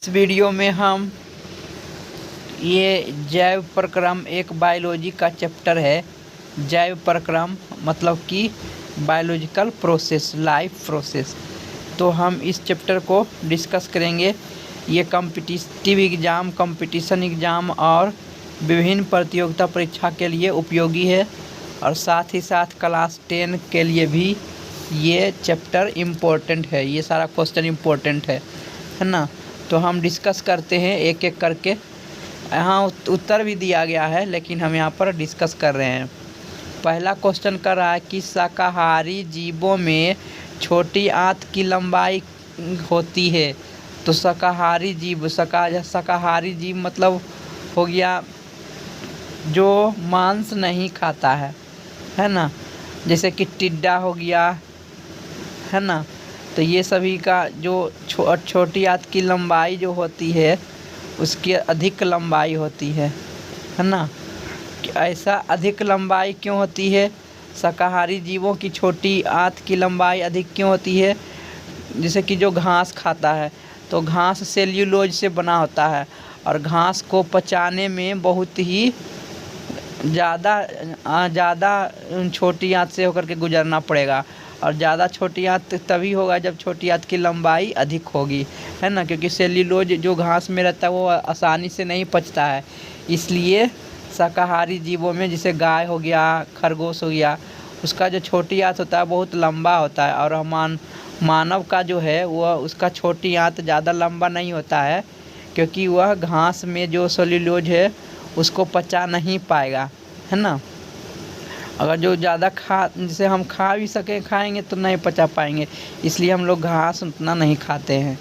इस वीडियो में हम ये जैव प्रक्रम एक बायोलॉजी का चैप्टर है। जैव प्रक्रम मतलब कि बायोलॉजिकल प्रोसेस, लाइफ प्रोसेस। तो हम इस चैप्टर को डिस्कस करेंगे। ये कॉम्पिटिटिव एग्ज़ाम, कंपटीशन एग्ज़ाम और विभिन्न प्रतियोगिता परीक्षा के लिए उपयोगी है और साथ ही साथ क्लास 10 के लिए भी ये चैप्टर इम्पोर्टेंट है। ये सारा क्वेश्चन इम्पोर्टेंट है ना। तो हम डिस्कस करते हैं एक एक करके। यहाँ उत्तर भी दिया गया है लेकिन हम यहाँ पर डिस्कस कर रहे हैं। पहला क्वेश्चन कर रहा है कि शाकाहारी जीवों में छोटी आंत की लंबाई होती है। तो शाकाहारी जीव, शाकाहारी जीव मतलब हो गया जो मांस नहीं खाता है ना। जैसे कि टिड्डा हो गया, है ना। तो ये सभी का जो छोटी आंत की लंबाई जो होती है उसकी अधिक लंबाई होती है ना। ऐसा अधिक लंबाई क्यों होती है? शाकाहारी जीवों की छोटी आंत की लंबाई अधिक क्यों होती है? जैसे कि जो घास खाता है तो घास सेल्यूलोज से बना होता है और घास को पचाने में बहुत ही ज़्यादा छोटी आंत से होकर के गुजरना पड़ेगा और ज़्यादा छोटी आंत तभी होगा जब छोटी आंत की लंबाई अधिक होगी, है ना। क्योंकि सेल्यूलोज जो घास में रहता है वो आसानी से नहीं पचता है। इसलिए शाकाहारी जीवों में जैसे गाय हो गया, खरगोश हो गया, उसका जो छोटी आंत होता है बहुत लंबा होता है और मानव का जो है वह उसका छोटी आंत ज़्यादा लंबा नहीं होता है क्योंकि वह घास में जो सेल्यूलोज है उसको पचा नहीं पाएगा, है ना। अगर जो ज़्यादा जैसे हम खा भी खाएंगे तो नहीं पचा पाएंगे, इसलिए हम लोग घास उतना नहीं खाते हैं,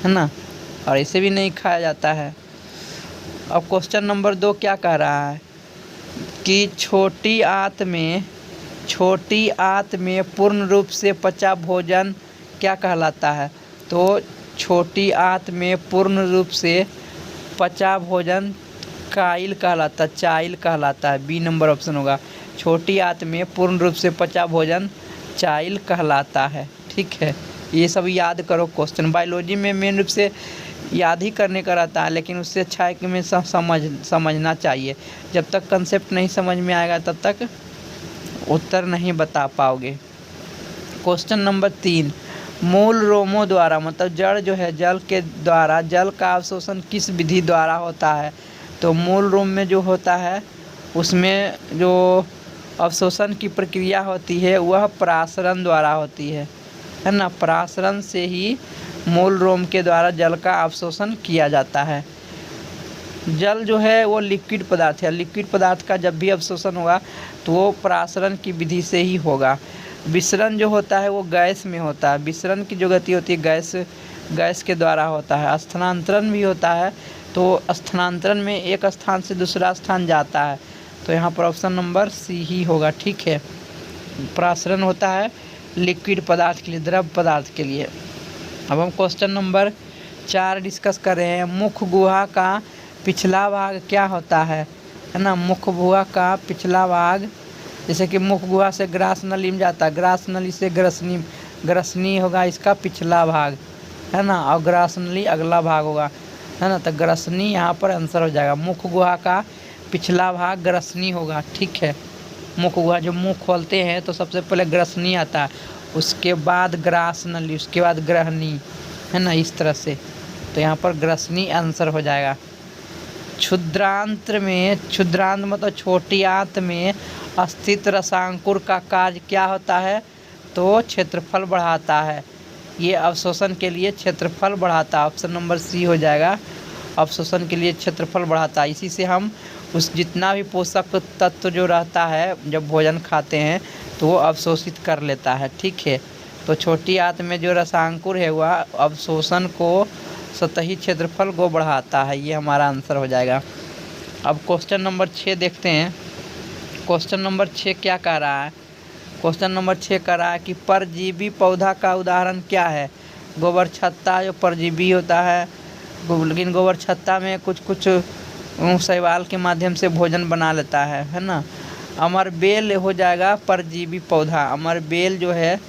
है ना। और इसे भी नहीं खाया जाता है। अब क्वेश्चन नंबर 2 क्या कह रहा है कि छोटी आंत में पूर्ण रूप से पचा भोजन क्या कहलाता है? तो छोटी आंत में पूर्ण रूप से पचा भोजन चाइल कहलाता है। बी नंबर ऑप्शन होगा। छोटी आंत में पूर्ण रूप से पचा भोजन चाइल कहलाता है। ठीक है, ये सब याद करो क्वेश्चन। बायोलॉजी में मेन रूप से याद ही करने का रहता है लेकिन उससे अच्छा है कि मैं समझना चाहिए। जब तक कंसेप्ट नहीं समझ में आएगा तब तक उत्तर नहीं बता पाओगे। क्वेश्चन नंबर 3, मूल रोमों द्वारा मतलब जड़ जो है जल के द्वारा जल का अवशोषण किस विधि द्वारा होता है? तो मूल रोम में जो होता है उसमें जो अवशोषण की प्रक्रिया होती है वह परासरण द्वारा होती है ना। परासरण से ही मूल रोम के द्वारा जल का अवशोषण किया जाता है। जल जो है वो लिक्विड पदार्थ है। लिक्विड पदार्थ का जब भी अवशोषण होगा तो वो परासरण की विधि से ही होगा। विसरण जो होता है वो गैस में होता है। विसरण की जो गति होती है गैस के द्वारा होता है। स्थानांतरण भी होता है तो स्थानांतरण में एक स्थान से दूसरा स्थान जाता है। तो यहाँ पर ऑप्शन नंबर सी ही होगा। ठीक है, परासरण होता है लिक्विड पदार्थ के लिए, द्रव पदार्थ के लिए। अब हम क्वेश्चन नंबर 4 डिस्कस कर रहे हैं। मुख गुहा का पिछला भाग क्या होता है ना। मुख गुहा का पिछला भाग, जैसे कि मुख गुहा से ग्रास नली में जाता है, ग्रास नली से ग्रसनी होगा इसका पिछला भाग, है ना। और ग्रास नली अगला भाग होगा, है ना। तो ग्रसनी यहाँ पर आंसर हो जाएगा। मुख गुहा का पिछला भाग ग्रसनी होगा। ठीक है, मुख गुहा जो मुंह खोलते हैं तो सबसे पहले ग्रसनी आता है, उसके बाद ग्रास नली, उसके बाद ग्रहणी, है ना, इस तरह से। तो यहाँ पर ग्रसनी आंसर हो जाएगा। क्षुद्रांत मतलब छोटी आंत में स्थित रसांकुर का कार्य क्या होता है? तो क्षेत्रफल बढ़ाता है। ये अवशोषण के लिए क्षेत्रफल बढ़ाता है। ऑप्शन नंबर सी हो जाएगा। अवशोषण के लिए क्षेत्रफल बढ़ाता है। इसी से हम उस जितना भी पोषक तत्व जो रहता है जब भोजन खाते हैं तो वो अवशोषित कर लेता है। ठीक है, तो छोटी आंत में जो रसांकुर है वह अवशोषण को सतही क्षेत्रफल को बढ़ाता है। ये हमारा आंसर हो जाएगा। अब क्वेश्चन नंबर 6 देखते हैं। क्वेश्चन नंबर 6 क्या कह रहा है? क्वेश्चन नंबर 6 कह रहा है कि परजीवी पौधा का उदाहरण क्या है? गोबर छत्ता जो परजीवी होता है, लेकिन गोबर छत्ता में कुछ शैवाल के माध्यम से भोजन बना लेता है ना। अमरबेल हो जाएगा परजीवी पौधा। अमरबेल जो है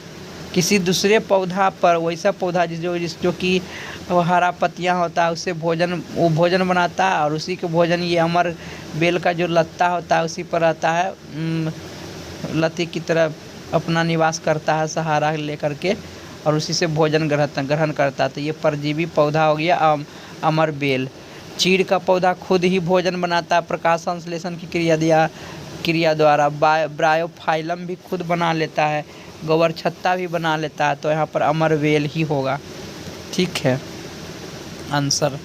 किसी दूसरे पौधा पर, वैसा पौधा जो कि हरा पत्तियाँ होता है उससे वो भोजन बनाता है, और उसी के भोजन ये अमर बेल का जो लत्ता होता है उसी पर रहता है, लती की तरह अपना निवास करता है सहारा लेकर के, और उसी से भोजन ग्रहण करता है। तो ये परजीवी पौधा हो गया अमर बेल। चीड़ का पौधा खुद ही भोजन बनाता है प्रकाश संश्लेषण की क्रिया द्वारा। ब्रायोफाइलम भी खुद बना लेता है, गोबर छत्ता भी बना लेता है। तो यहाँ पर अमर बेल ही होगा, ठीक है आंसर।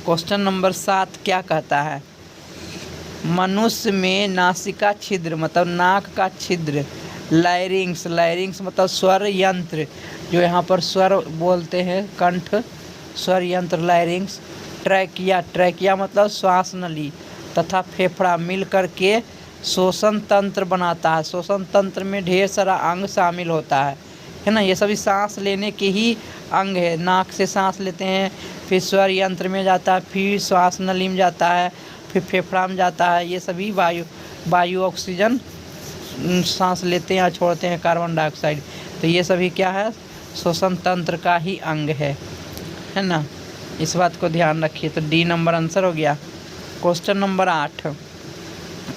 क्वेश्चन नंबर 7 क्या कहता है? मनुष्य में नासिका छिद्र मतलब नाक का छिद्र, लैरिंग्स मतलब स्वर यंत्र, जो यहाँ पर स्वर बोलते हैं कंठ, स्वर यंत्र लैरिंग्स, ट्रैकिया मतलब श्वास नली तथा फेफड़ा मिलकर के श्वसन तंत्र बनाता है। श्वसन तंत्र में ढेर सारा अंग शामिल होता है ना। ये सभी सांस लेने के ही अंग है। नाक से सांस लेते हैं, फिर स्वर यंत्र में जाता है, फिर श्वास नली में जाता है, फिर फेफड़ा में जाता है। ये सभी वायु ऑक्सीजन सांस लेते हैं या छोड़ते हैं कार्बन डाइऑक्साइड। तो ये सभी क्या है? श्वसन तंत्र का ही अंग है ना। इस बात को ध्यान रखिए। तो डी नंबर आंसर हो गया। क्वेश्चन नंबर 8,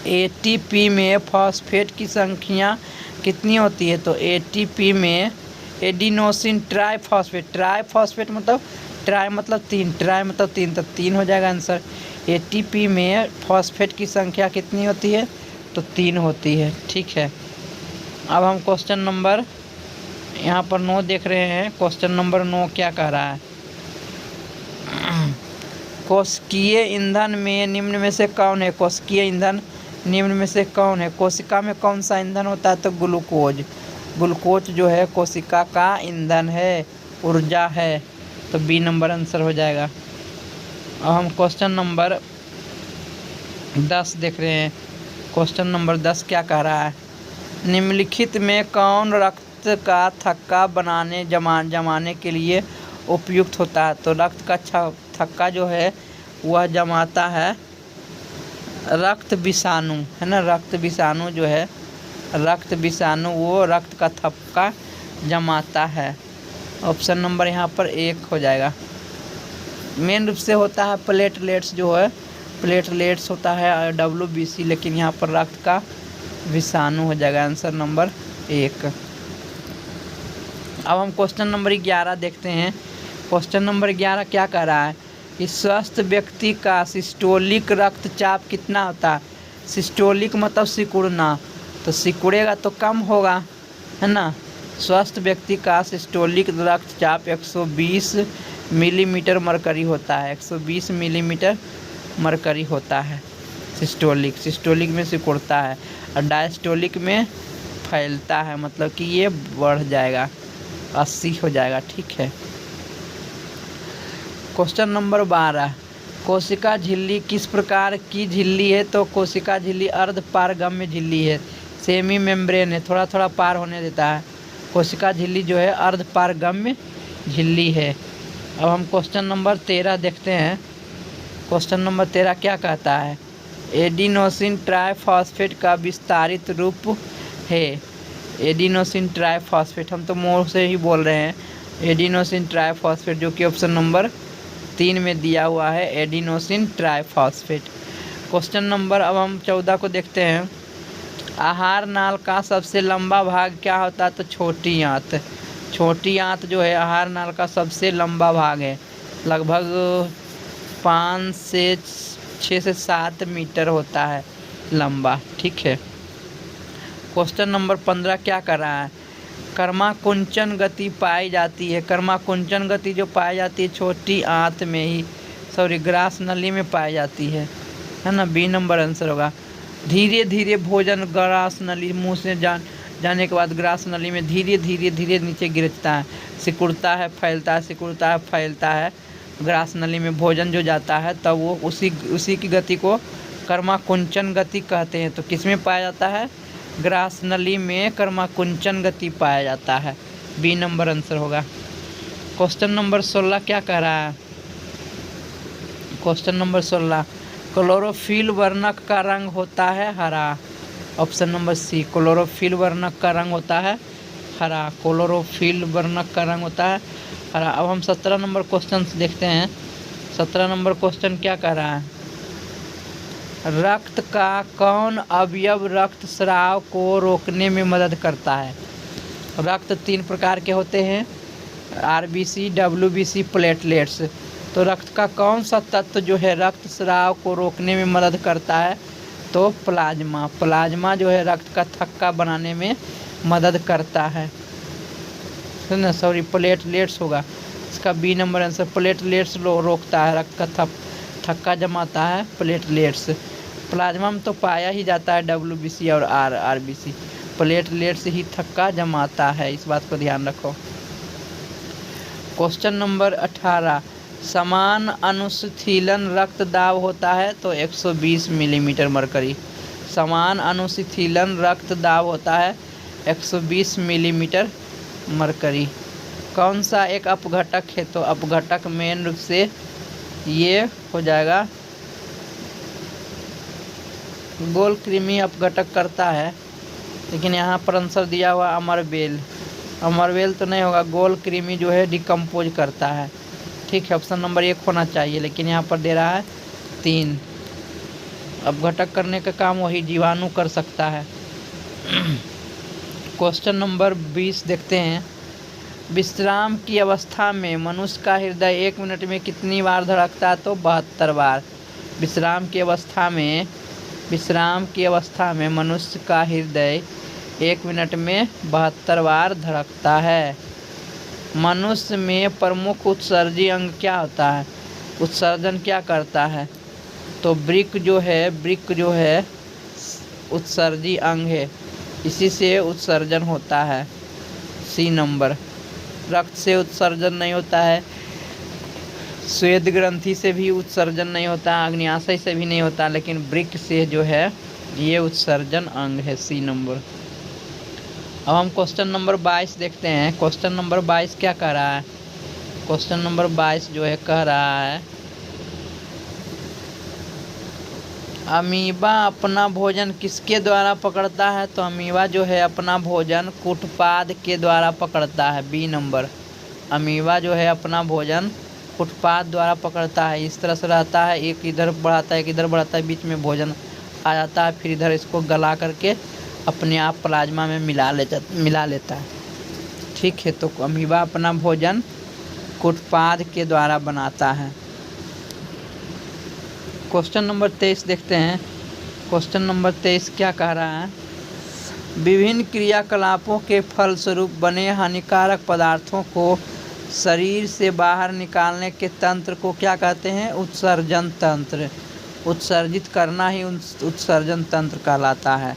एटीपी में फॉस्फेट की संख्या कितनी होती है? तो एटीपी में एडिनोसिन ट्राइफॉस्फेट मतलब ट्राई मतलब तीन, तो 3 हो जाएगा आंसर। एटीपी में फॉस्फेट की संख्या कितनी होती है? तो 3 होती है, ठीक है। अब हम क्वेश्चन नंबर यहाँ पर 9 देख रहे हैं। क्वेश्चन नंबर 9 क्या कह रहा है? कोशिकीय ईंधन में निम्न में से कौन है? कोशिकीय ईंधन निम्न में से कौन है? कोशिका में कौन सा ईंधन होता है? तो ग्लूकोज जो है कोशिका का ईंधन है, ऊर्जा है। तो बी नंबर आंसर हो जाएगा। अब हम क्वेश्चन नंबर 10 देख रहे हैं। क्वेश्चन नंबर 10 क्या कह रहा है? निम्नलिखित में कौन रक्त का थक्का जमाने के लिए उपयुक्त होता है? तो रक्त का थक्का जो है वह जमाता है रक्त विषाणु, है ना। रक्त विषाणु जो है, रक्त विषाणु वो रक्त का थक्का जमाता है। ऑप्शन नंबर यहाँ पर 1 हो जाएगा। मेन रूप से होता है प्लेटलेट्स, जो है प्लेटलेट्स होता है WBC, लेकिन यहाँ पर रक्त का विषाणु हो जाएगा आंसर नंबर 1। अब हम क्वेश्चन नंबर 11 देखते हैं। क्वेश्चन नंबर 11 क्या कह रहा है कि स्वस्थ व्यक्ति का सिस्टोलिक रक्तचाप कितना होता है? सिस्टोलिक मतलब सिकुड़ना, तो सिकुड़ेगा तो कम होगा, है ना। स्वस्थ व्यक्ति का सिस्टोलिक रक्तचाप 120 मिलीमीटर मरकरी होता है। 120 मिलीमीटर मरकरी होता है सिस्टोलिक में सिकुड़ता है, और डायस्टोलिक में फैलता है, मतलब कि ये बढ़ जाएगा, 80 हो जाएगा, ठीक है। क्वेश्चन नंबर 12, कोशिका झिल्ली किस प्रकार की झिल्ली है? तो कोशिका झिल्ली अर्ध पारगम्य झिल्ली है, सेमी मेम्ब्रेन है, थोड़ा थोड़ा पार होने देता है। कोशिका झिल्ली जो है अर्ध पारगम्य झिल्ली है। अब हम क्वेश्चन नंबर 13 देखते हैं। क्वेश्चन नंबर 13 क्या कहता है? एडिनोसिन ट्राइफॉस्फेट का विस्तारित रूप है। एडिनोसिन ट्राइफॉस्फेट, हम तो मुँह से ही बोल रहे हैं एडिनोसिन ट्राइफॉस्फेट, जो कि ऑप्शन नंबर 3 में दिया हुआ है, एडिनोसिन ट्राइफॉस्फेट। क्वेश्चन नंबर अब हम 14 को देखते हैं। आहार नाल का सबसे लंबा भाग क्या होता है? तो छोटी आंत। छोटी आंत जो है आहार नाल का सबसे लंबा भाग है, लगभग 5 से 6 से 7 मीटर होता है लंबा, ठीक है। क्वेश्चन नंबर 15 क्या कर रहा है? कर्माकुंचन गति पाई जाती है। कर्माकुंचन गति जो पाई जाती है छोटी आंत में ही, ग्रास नली में पाई जाती है ना। बी नंबर आंसर होगा। धीरे धीरे भोजन ग्रास नली, मुंह से जाने के बाद ग्रास नली में धीरे धीरे नीचे गिरता है, सिकुड़ता है, फैलता है, सिकुड़ता है, फैलता है। ग्रास नली में भोजन जो जाता है तब वो उसी की गति को कर्माकुंचन गति कहते हैं। तो किस में पाया जाता है? ग्रास नली में कर्माकुंचन गति पाया जाता है। बी नंबर आंसर होगा। क्वेश्चन नंबर 16 क्या कह रहा है? क्वेश्चन नंबर 16, क्लोरोफिल वर्णक का रंग होता है हरा। ऑप्शन नंबर सी, क्लोरोफिल वर्णक का रंग होता है हरा, क्लोरोफिल वर्णक का रंग होता है हरा। अब हम 17 नंबर क्वेश्चन देखते हैं। 17 नंबर क्वेश्चन क्या कह रहा है, रक्त का कौन अवयव रक्त स्राव को रोकने में मदद करता है। रक्त 3 प्रकार के होते हैं, आरबीसी, डब्ल्यूबीसी, प्लेटलेट्स। तो रक्त का कौन सा तत्व जो है रक्त स्राव को रोकने में मदद करता है, तो प्लाज्मा। प्लाज्मा जो है रक्त का थक्का बनाने में मदद करता है, ना सॉरी प्लेटलेट्स होगा इसका बी नंबर आंसर। प्लेटलेट्स रोकता है, रक्त का थक्का जमाता है प्लेटलेट्स। प्लाज्मा में तो पाया ही जाता है डब्ल्यूबीसी और आरबीसी, प्लेटलेट्स ही थक्का जमाता है, इस बात को ध्यान रखो। क्वेश्चन नंबर 18, समान अनुशीलन रक्त दाब होता है, तो 120 मिलीमीटर मरकरी। समान अनुशीलन रक्त दाब होता है 120 मिलीमीटर मरकरी। कौन सा एक अपघटक है, तो अपघटक मेन रूप से ये हो जाएगा गोल कृमि अपघटक करता है, लेकिन यहाँ पर आंसर दिया हुआ अमरबेल। अमरबेल तो नहीं होगा, गोल कृमि जो है डिकम्पोज करता है। ठीक है, ऑप्शन नंबर 1 होना चाहिए, लेकिन यहाँ पर दे रहा है 3। अपघटक करने का काम वही जीवाणु कर सकता है। क्वेश्चन नंबर 20 देखते हैं। विश्राम की अवस्था में मनुष्य का हृदय 1 मिनट में कितनी बार धड़कता है, तो 72 बार। विश्राम की अवस्था में मनुष्य का हृदय 1 मिनट में 72 बार धड़कता है। मनुष्य में प्रमुख उत्सर्जी अंग क्या होता है, उत्सर्जन क्या करता है, तो वृक्क जो है उत्सर्जी अंग है, इसी से उत्सर्जन होता है, सी नंबर। रक्त से उत्सर्जन नहीं होता है, श्वेत ग्रंथि से भी उत्सर्जन नहीं होता, अग्न्याशय से भी नहीं होता, लेकिन वृक्क से जो है ये उत्सर्जन अंग है, सी नंबर। अब हम क्वेश्चन नंबर 22 देखते हैं। क्वेश्चन नंबर 22 क्या कह रहा है, क्वेश्चन नंबर 22 जो है कह रहा है अमीबा अपना भोजन किसके द्वारा पकड़ता है, तो अमीबा जो है अपना भोजन कुटपाद के द्वारा पकड़ता है, बी नंबर। अमीबा जो है अपना भोजन कुटपाद द्वारा पकड़ता है, इस तरह से रहता है, एक इधर बढ़ाता है एक इधर बढ़ाता है, बीच में भोजन आ जाता है, फिर इधर इसको गला करके अपने आप प्लाज्मा में मिला लेता है। ठीक है, तो अमीबा अपना भोजन कुटपाद के द्वारा बनाता है। क्वेश्चन नंबर 23 देखते हैं। क्वेश्चन नंबर 23 क्या कह रहा है, विभिन्न क्रियाकलापों के फलस्वरूप बने हानिकारक पदार्थों को शरीर से बाहर निकालने के तंत्र को क्या कहते हैं, उत्सर्जन तंत्र। उत्सर्जित करना ही उत्सर्जन तंत्र कहलाता है।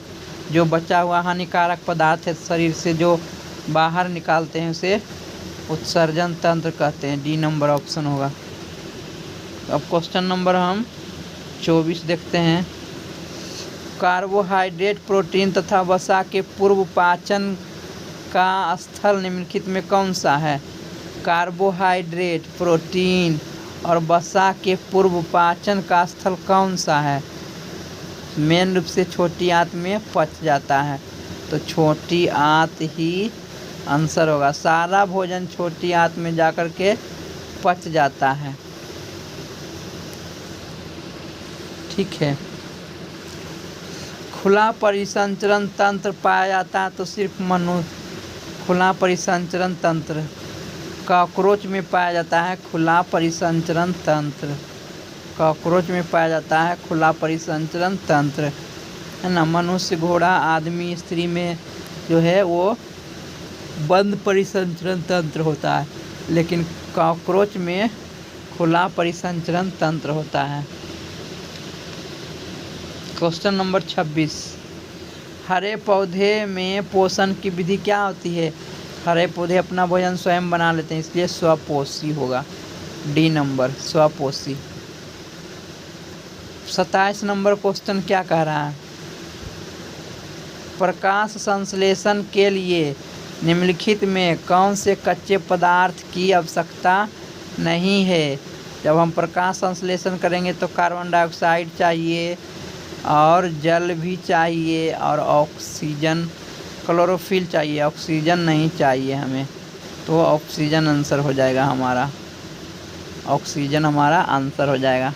जो बचा हुआ हानिकारक पदार्थ है शरीर से जो बाहर निकालते हैं उसे उत्सर्जन तंत्र कहते हैं, डी नंबर ऑप्शन होगा। अब क्वेश्चन नंबर हम 24 देखते हैं। कार्बोहाइड्रेट, प्रोटीन तथा वसा के पूर्व पाचन का स्थल निम्नलिखित में कौन सा है। कार्बोहाइड्रेट, प्रोटीन और वसा के पूर्व पाचन का स्थल कौन सा है, मेन रूप से छोटी आंत में पच जाता है, तो छोटी आंत ही आंसर होगा। सारा भोजन छोटी आंत में जाकर के पच जाता है। ठीक है, खुला परिसंचरण तंत्र पाया जाता है, तो सिर्फ खुला परिसंचरण तंत्र कॉकरोच में पाया जाता है। खुला परिसंचरण तंत्र कॉकरोच में पाया जाता है, खुला परिसंचरण तंत्र है ना। मनुष्य, घोड़ा, आदमी, स्त्री में जो है वो बंद परिसंचरण तंत्र होता है, लेकिन कॉकरोच में खुला परिसंचरण तंत्र होता है। क्वेश्चन नंबर 26, हरे पौधे में पोषण की विधि क्या होती है। हरे पौधे अपना भोजन स्वयं बना लेते हैं, इसलिए स्वपोषी होगा, डी नंबर स्वपोषी। 27 नंबर क्वेश्चन क्या कह रहा है, प्रकाश संश्लेषण के लिए निम्नलिखित में कौन से कच्चे पदार्थ की आवश्यकता नहीं है। जब हम प्रकाश संश्लेषण करेंगे तो कार्बन डाइऑक्साइड चाहिए और जल भी चाहिए और ऑक्सीजन क्लोरोफिल चाहिए, ऑक्सीजन नहीं चाहिए हमें, तो ऑक्सीजन आंसर हो जाएगा हमारा, ऑक्सीजन हमारा आंसर हो जाएगा।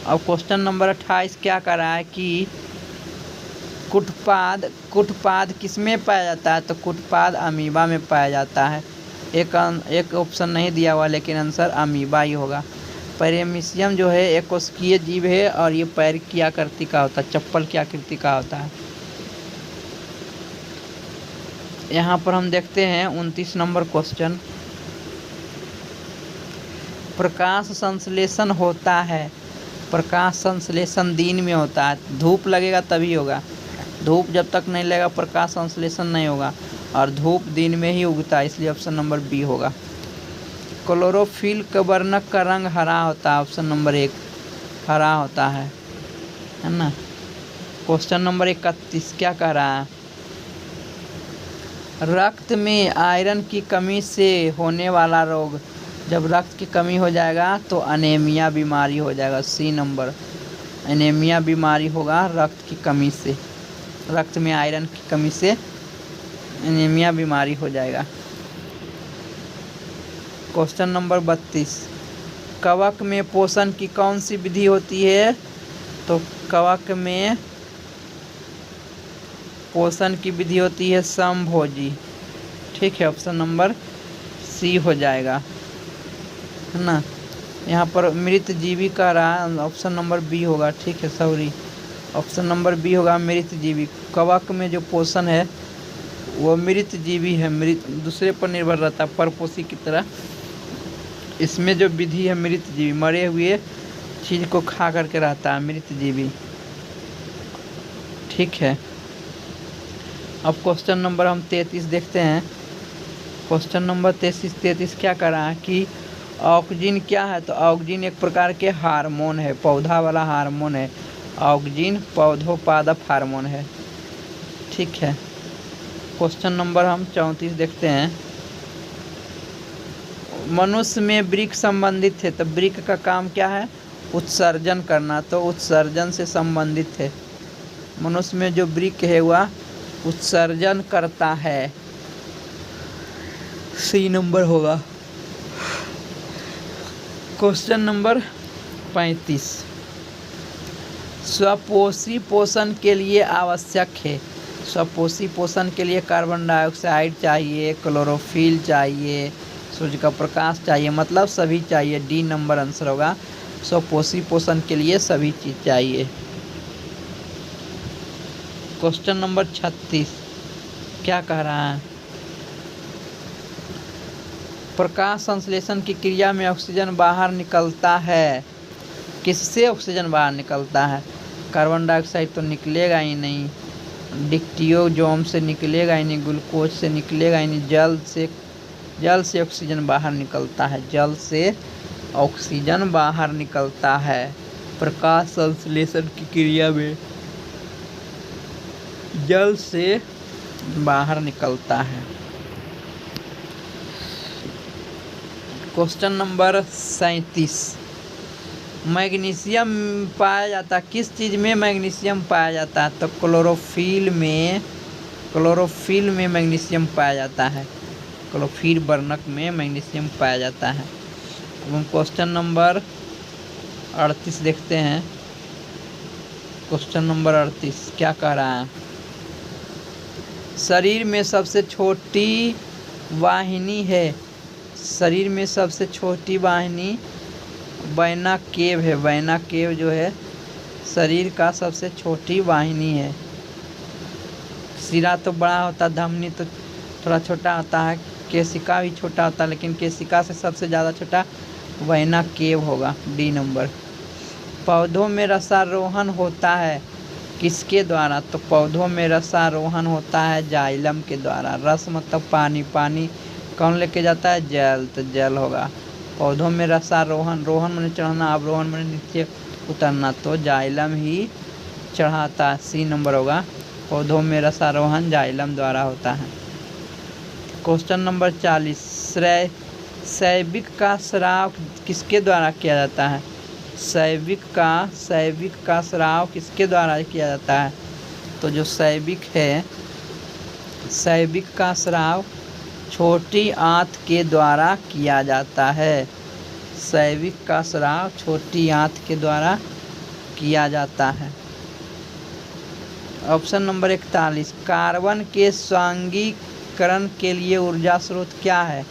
अब क्वेश्चन नंबर 28 क्या कर रहा है कि कुटपाद किस में पाया जाता है, तो कुटपाद अमीबा में पाया जाता है। एक ऑप्शन नहीं दिया हुआ, लेकिन आंसर अमीबा ही होगा। पैरेमीशियम जो है एक कोशिकीय जीव है और ये पैर की आकृति का होता है, चप्पल की आकृति का होता है। यहाँ पर हम देखते हैं 29 नंबर क्वेश्चन, प्रकाश संश्लेषण होता है, प्रकाश संश्लेषण दिन में होता है, धूप लगेगा तभी होगा, धूप जब तक नहीं लगेगा प्रकाश संश्लेषण नहीं होगा, और धूप दिन में ही उगता है, इसलिए ऑप्शन नंबर बी होगा। क्लोरोफिल के वर्णक का रंग हरा होता है, ऑप्शन नंबर 1 हरा होता है ना। क्वेश्चन नंबर 31 क्या कह रहा है, रक्त में आयरन की कमी से होने वाला रोग, जब रक्त की कमी हो जाएगा तो अनेमिया बीमारी हो जाएगा, सी नंबर अनेमिया बीमारी होगा रक्त की कमी से, रक्त में आयरन की कमी से अनेमिया बीमारी हो जाएगा। क्वेश्चन नंबर 32, कवक में पोषण की कौन सी विधि होती है, तो कवक में पोषण की विधि होती है समभोजी, ठीक है, ऑप्शन नंबर सी हो जाएगा, है ना। यहाँ पर मृत जीवी का रहा, ऑप्शन नंबर बी होगा, ठीक है, सॉरी, ऑप्शन नंबर बी होगा मृत जीवी। कवक में जो पोषण है वो मृत जीवी है, मृत दूसरे पर निर्भर रहता है, परपोषी की तरह। इसमें जो विधि है मृत जीवी, मरे हुए चीज़ को खा करके रहता है मृत जीवी, ठीक है। अब क्वेश्चन नंबर हम 33 देखते हैं। क्वेश्चन नंबर 33 क्या कर रहा है कि ऑक्सीजन क्या है, तो ऑक्सीजन एक प्रकार के हार्मोन है, पौधा वाला हार्मोन है, ऑक्सीजन पौधोपादप हार्मोन है, ठीक है। क्वेश्चन नंबर हम 34 देखते हैं, मनुष्य में वृक्क संबंधित है, तो वृक्क का काम क्या है, उत्सर्जन करना, तो उत्सर्जन से संबंधित है, मनुष्य में जो वृक्क है वह उत्सर्जन करता है, सी नंबर होगा। क्वेश्चन नंबर 35, स्वपोषी पोषण के लिए आवश्यक है, स्वपोषी पोषण के लिए कार्बन डाइऑक्साइड चाहिए, क्लोरोफिल चाहिए, सूर्य का प्रकाश चाहिए, मतलब सभी चाहिए, डी नंबर आंसर होगा, स्वपोषी पोषण के लिए सभी चीज़ चाहिए। क्वेश्चन नंबर 36 क्या कह रहा है, प्रकाश संश्लेषण की क्रिया में ऑक्सीजन बाहर निकलता है, किससे ऑक्सीजन बाहर निकलता है, कार्बन डाइऑक्साइड तो निकलेगा ही नहीं, डिक्टियोजोम से निकलेगा ही नहीं, ग्लूकोज से निकलेगा ही नहीं, जल से ऑक्सीजन बाहर निकलता है, जल से ऑक्सीजन बाहर निकलता है प्रकाश संश्लेषण की क्रिया में, जल से बाहर निकलता है। क्वेश्चन नंबर 37, मैग्नीशियम पाया जाता है, किस चीज़ में मैग्नीशियम पाया जाता है, तो क्लोरोफिल में मैग्नीशियम पाया जाता है, क्लोरोफिल वर्णक में मैग्नीशियम पाया जाता है। अब हम क्वेश्चन नंबर 38 देखते हैं। क्वेश्चन नंबर 38 क्या कह रहा है, शरीर में सबसे छोटी वाहिनी है, शरीर में सबसे छोटी वाहिनी वैना केव है, वैना केव जो है शरीर का सबसे छोटी वाहिनी है, सिरा तो बड़ा होता है, धमनी तो थोड़ा छोटा होता है, केशिका भी छोटा होता है, लेकिन केशिका से सबसे ज़्यादा छोटा वैना केव होगा, डी नंबर। पौधों में रसारोहण होता है किसके द्वारा, तो पौधों में रसारोहण होता है जाइलम के द्वारा, रस मतलब पानी, पानी कौन लेके जाता है, जल, तो जल होगा। पौधों में रसारोहण, रोहन मैंने चढ़ना, अवरोहण मैंने नीचे उतरना, तो जाइलम ही चढ़ाता, सी नंबर होगा, पौधों में रसारोहण जाइलम द्वारा होता है। क्वेश्चन नंबर 40, शैविक का स्राव किसके द्वारा किया जाता है, शैविक का स्राव किसके द्वारा किया जाता है, तो जो शैविक है सैविक का स्राव छोटी आंत के द्वारा किया जाता है। सैविक का स्राव छोटी आंत के द्वारा किया जाता है। ऑप्शन नंबर 41, कार्बन के स्वांगीकरण के लिए ऊर्जा स्रोत क्या है?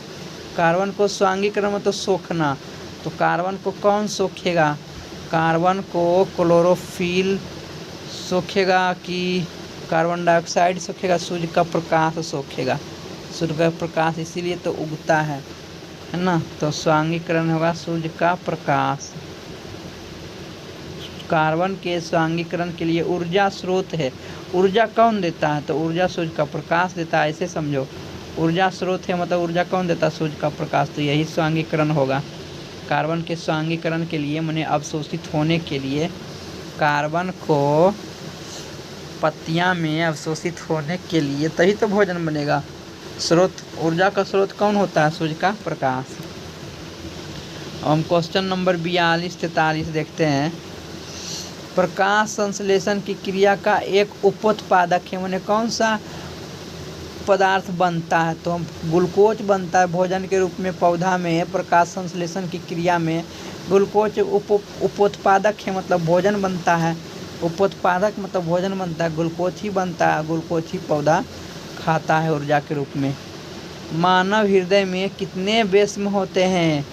कार्बन को स्वांगीकरण मतलब सोखना, तो कार्बन को कौन सोखेगा? कार्बन को क्लोरोफिल सोखेगा कि कार्बन डाइऑक्साइड सोखेगा? सूर्य का प्रकाश सोखेगा। सूर्य का प्रकाश इसीलिए तो उगता है ना। तो स्वांगीकरण होगा सूर्य का प्रकाश। कार्बन के स्वांगीकरण के लिए ऊर्जा स्रोत है। ऊर्जा कौन देता है? तो ऊर्जा सूर्य का प्रकाश देता है, ऐसे समझो। ऊर्जा स्रोत है मतलब ऊर्जा कौन देता है? सूर्य का प्रकाश। तो यही स्वांगीकरण होगा। कार्बन के स्वांगीकरण के लिए माने अवशोषित होने के लिए कार्बन को पत्तियां में अवशोषित होने के लिए तभी तो भोजन बनेगा। स्रोत, ऊर्जा का स्रोत कौन होता है? सूर्य का प्रकाश। हम क्वेश्चन नंबर 42-43 देखते हैं। प्रकाश संश्लेषण की क्रिया का एक उपोत्पादक है, माने कौन सा पदार्थ बनता है? तो ग्लूकोज बनता है भोजन के रूप में पौधा में। प्रकाश संश्लेषण की क्रिया में ग्लूकोज उपोत्पादक है मतलब भोजन बनता है। उपोत्पादक मतलब भोजन बनता है, ग्लूकोज ही बनता है, ग्लूकोज ही पौधा खाता है ऊर्जा के रूप में। मानव हृदय में कितने वेश्म होते हैं?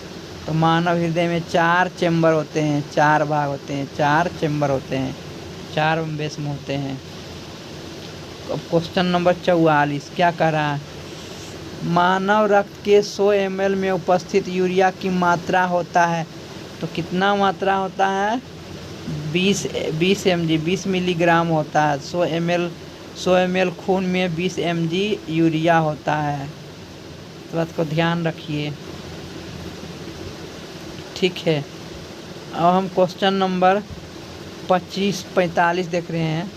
तो मानव हृदय में 4 चेम्बर होते हैं, 4 भाग होते हैं, 4 चेम्बर होते हैं, 4 वेश्म होते हैं। अब क्वेश्चन नंबर 44 क्या कह रहा है? मानव रक्त के 100 ml में उपस्थित यूरिया की मात्रा होता है, तो कितना मात्रा होता है? 20 mg, 20 मिलीग्राम होता है। 100 ml खून में 20 mg यूरिया होता है। इस बात को ध्यान रखिए, ठीक है। अब हम क्वेश्चन नंबर 45 देख रहे हैं।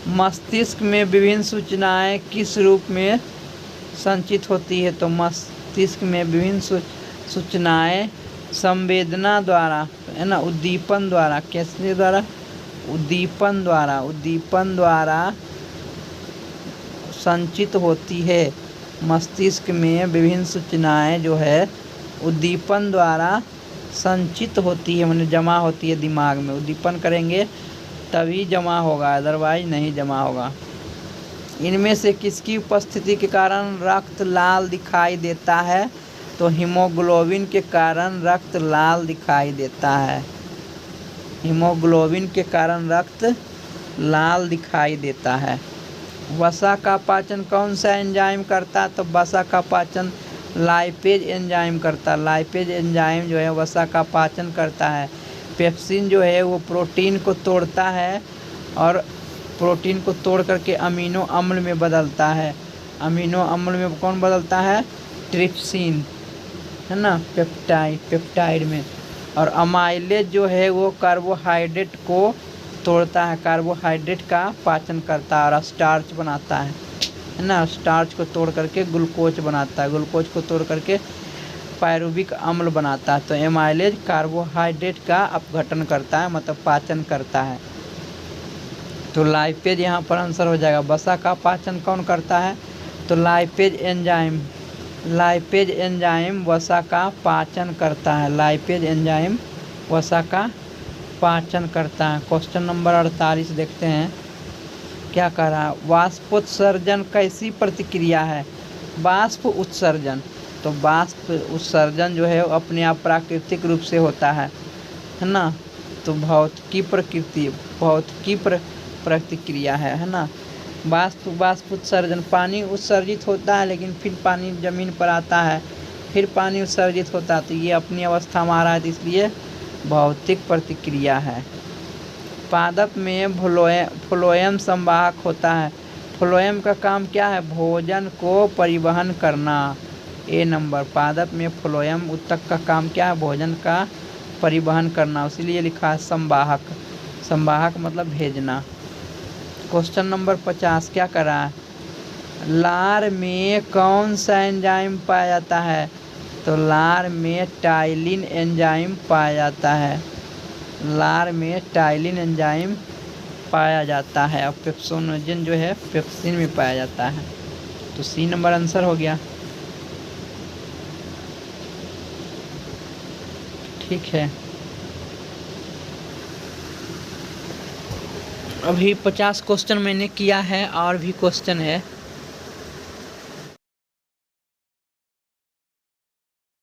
मस्तिष्क में विभिन्न सूचनाएं किस रूप में संचित होती है? तो मस्तिष्क में विभिन्न सूचनाएं संवेदना द्वारा, है ना, उद्दीपन द्वारा। कैसे द्वारा? उद्दीपन द्वारा संचित होती है। मस्तिष्क में विभिन्न सूचनाएं जो है उद्दीपन द्वारा संचित होती है, माने जमा होती है दिमाग में। उद्दीपन करेंगे तभी जमा होगा, अदरवाइज नहीं जमा होगा। इनमें से किसकी उपस्थिति के कारण रक्त लाल दिखाई देता है? तो हीमोग्लोबिन के कारण रक्त लाल दिखाई देता है। हीमोग्लोबिन के कारण रक्त लाल दिखाई देता है। वसा का पाचन कौन सा एंजाइम करता है? तो वसा का पाचन लाइपेज एंजाइम करता है। लाइपेज एंजाइम जो है वसा का पाचन करता है। पेप्सिन जो है वो प्रोटीन को तोड़ता है और प्रोटीन को तोड़ करके अमीनो अम्ल में बदलता है। अमीनो अम्ल में कौन बदलता है? ट्रिप्सिन, है ना, पेप्टाइड में। और अमाइलेज जो है वो कार्बोहाइड्रेट को तोड़ता है, कार्बोहाइड्रेट का पाचन करता है और स्टार्च बनाता है ना। स्टार्च को तोड़ करके ग्लूकोज बनाता है, ग्लूकोज को तोड़ करके पायरुविक अम्ल बनाता है। तो एमाइलेज कार्बोहाइड्रेट का अपघटन करता है, मतलब पाचन करता है। तो लाइपेज यहाँ पर आंसर हो जाएगा। वसा का पाचन कौन करता है? तो लाइपेज एंजाइम वसा का पाचन करता है। लाइपेज एंजाइम वसा का पाचन करता है। क्वेश्चन नंबर 48 देखते हैं क्या कह रहा है। वाष्पोत्सर्जन कैसी प्रतिक्रिया है? वाष्प उत्सर्जन, तो वाष्प उत्सर्जन जो है अपने आप प्राकृतिक रूप से होता है ना। तो भौतिकी प्रतिक्रिया है ना। वाष्प उत्सर्जन, पानी उत्सर्जित होता है लेकिन फिर पानी जमीन पर आता है, फिर पानी उत्सर्जित होता है, तो ये अपनी अवस्था में आ रहा है, तो इसलिए भौतिक प्रतिक्रिया है। पादप में फ्लोएम संवाहक होता है। फ्लोएम का काम क्या है? भोजन को परिवहन करना। ए नंबर, पादप में फ्लोएम ऊतक का काम क्या है? भोजन का परिवहन करना, इसीलिए लिखा है संवाहक। संवाहक मतलब भेजना। क्वेश्चन नंबर 50 क्या कर रहा है? लार में कौन सा एंजाइम पाया जाता है? तो लार में टाइलिन एंजाइम पाया जाता है। लार में टाइलिन एंजाइम पाया जाता है। और पेप्सोनोजन जो है पेप्सिन में पाया जाता है। तो सी नंबर आंसर हो गया। ठीक है, अभी 50 क्वेश्चन मैंने किया है और भी क्वेश्चन है।